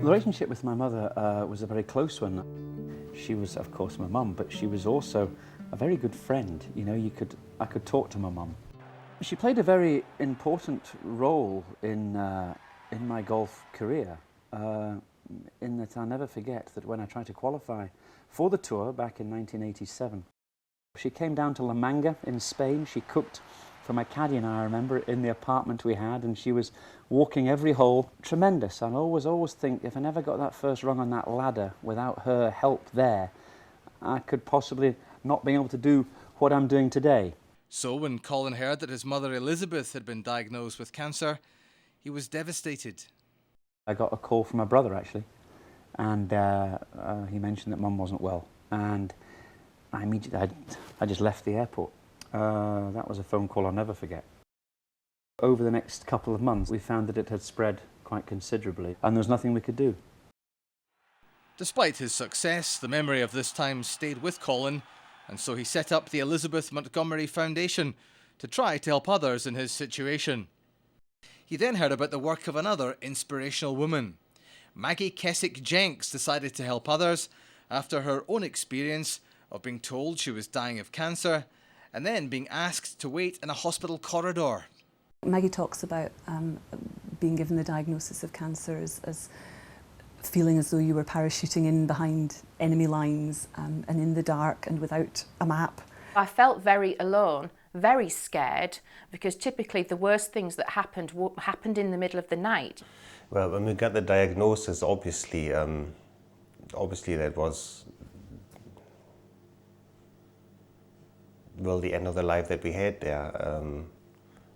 The relationship with my mother was a very close one. She was, of course, my mum, but she was also a very good friend. You know, I could talk to my mum. She played a very important role in my golf career, in that I'll never forget that when I tried to qualify for the tour back in 1987, she came down to La Manga in Spain. She cooked for my caddy and I remember, in the apartment we had, and she was walking every hole. Tremendous. I always think if I never got that first rung on that ladder without her help there, I could possibly not be able to do what I'm doing today. So when Colin heard that his mother Elizabeth had been diagnosed with cancer, he was devastated. I got a call from my brother actually, and he mentioned that Mum wasn't well, and I just left the airport. That was a phone call I'll never forget. Over the next couple of months, we found that it had spread quite considerably, and there was nothing we could do. Despite his success, the memory of this time stayed with Colin, and so he set up the Elizabeth Montgomery Foundation to try to help others in his situation. He then heard about the work of another inspirational woman. Maggie Kessick-Jenks decided to help others after her own experience of being told she was dying of cancer and then being asked to wait in a hospital corridor. Maggie talks about being given the diagnosis of cancer as feeling as though you were parachuting in behind enemy lines and in the dark and without a map. I felt very alone, very scared, because typically the worst things that happened in the middle of the night. Well, when we got the diagnosis, obviously that was, well, the end of the life that we had there,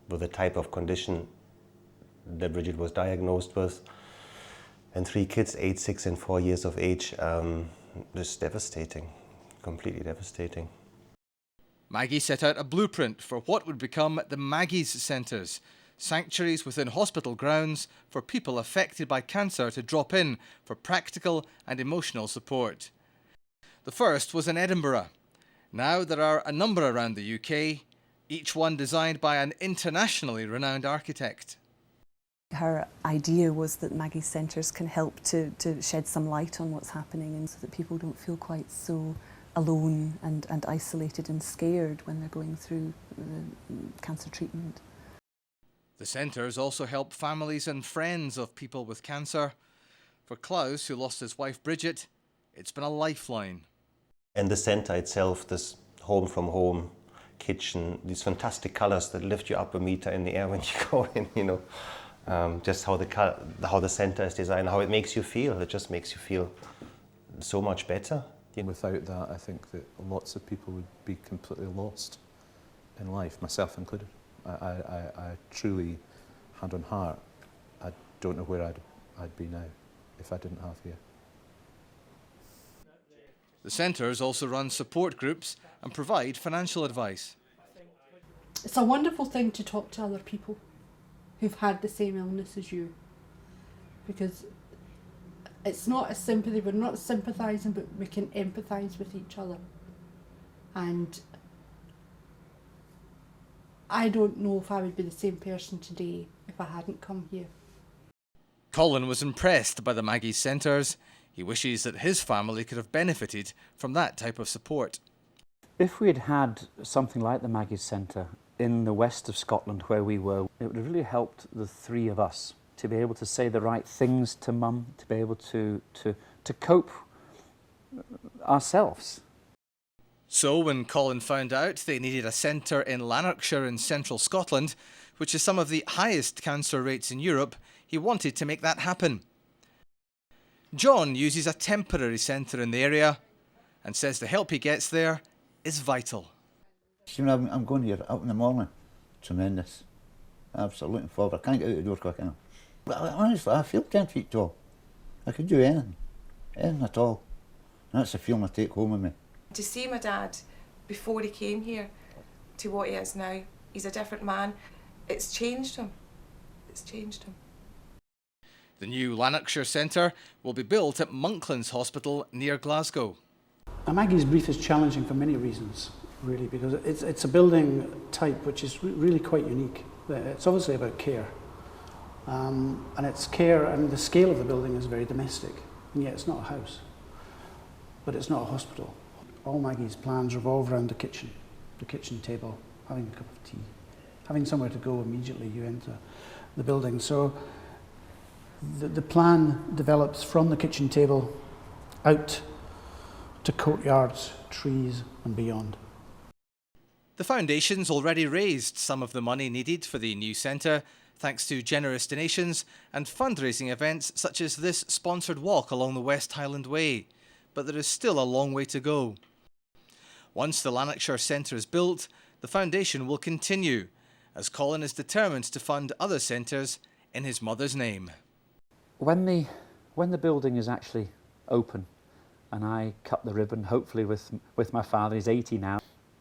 with the type of condition that Bridget was diagnosed with, and 3 kids, 8, 6 and 4 years of age. Just devastating, completely devastating. Maggie set out a blueprint for what would become the Maggie's Centres, sanctuaries within hospital grounds for people affected by cancer to drop in for practical and emotional support. The first was in Edinburgh. Now there are a number around the UK, each one designed by an internationally renowned architect. Her idea was that Maggie's Centres can help to shed some light on what's happening, and so that people don't feel quite so alone and isolated and scared when they're going through cancer treatment. The centres also help families and friends of people with cancer. For Klaus, who lost his wife Bridget, it's been a lifeline. And the centre itself, this home from home kitchen, these fantastic colours that lift you up a meter in the air when you go in, you know. Just how the centre is designed, how it makes you feel. It just makes you feel so much better. Without that, I think that lots of people would be completely lost in life, myself included. I truly, hand on heart, I don't know where I'd be now if I didn't have here. The centres also run support groups and provide financial advice. It's a wonderful thing to talk to other people who've had the same illness as you, because it's not a sympathy, we're not sympathising, but we can empathise with each other. And I don't know if I would be the same person today if I hadn't come here. Colin was impressed by the Maggie's Centres. He wishes that his family could have benefited from that type of support. If we had had something like the Maggie's Centre in the west of Scotland where we were, it would have really helped the 3 of us to be able to say the right things to Mum, to be able to cope ourselves. So when Colin found out they needed a centre in Lanarkshire in central Scotland, which is some of the highest cancer rates in Europe, he wanted to make that happen. John uses a temporary centre in the area and says the help he gets there is vital. See, when I'm going here up in the morning, tremendous. Absolutely looking forward. I can't get out the door quick enough. But honestly, I feel 10 feet tall. I could do anything at all. And that's the feeling I take home with me. To see my dad before he came here to what he is now, he's a different man. It's changed him. It's changed him. The new Lanarkshire Centre will be built at Monklands Hospital near Glasgow. Maggie's Brief is challenging for many reasons, really, because it's a building type which is really quite unique. It's obviously about care, And its care and the scale of the building is very domestic, and yet it's not a house, but it's not a hospital. All Maggie's plans revolve around the kitchen table, having a cup of tea, having somewhere to go immediately you enter the building. So the plan develops from the kitchen table out to courtyards, trees and beyond. The foundation's already raised some of the money needed for the new centre, thanks to generous donations and fundraising events such as this sponsored walk along the West Highland Way. But there is still a long way to go. Once the Lanarkshire Centre is built, the foundation will continue, as Colin is determined to fund other centres in his mother's name. When the building is actually open and I cut the ribbon, hopefully with my father, he's 80 now,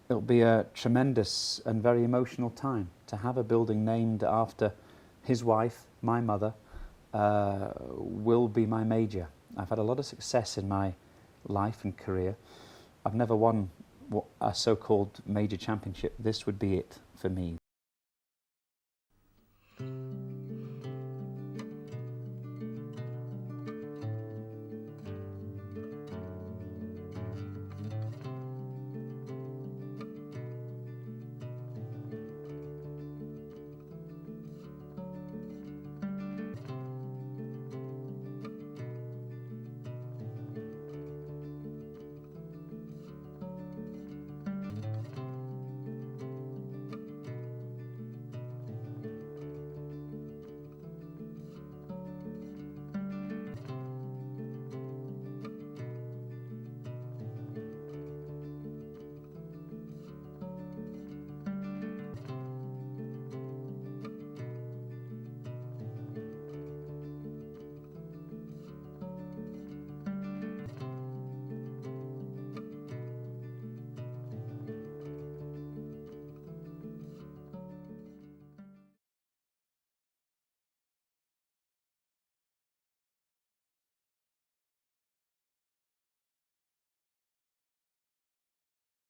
it'll be a tremendous and very emotional time to have a building named after his wife, my mother, will be my major. I've had a lot of success in my life and career. I've never won a so-called major championship. This would be it for me.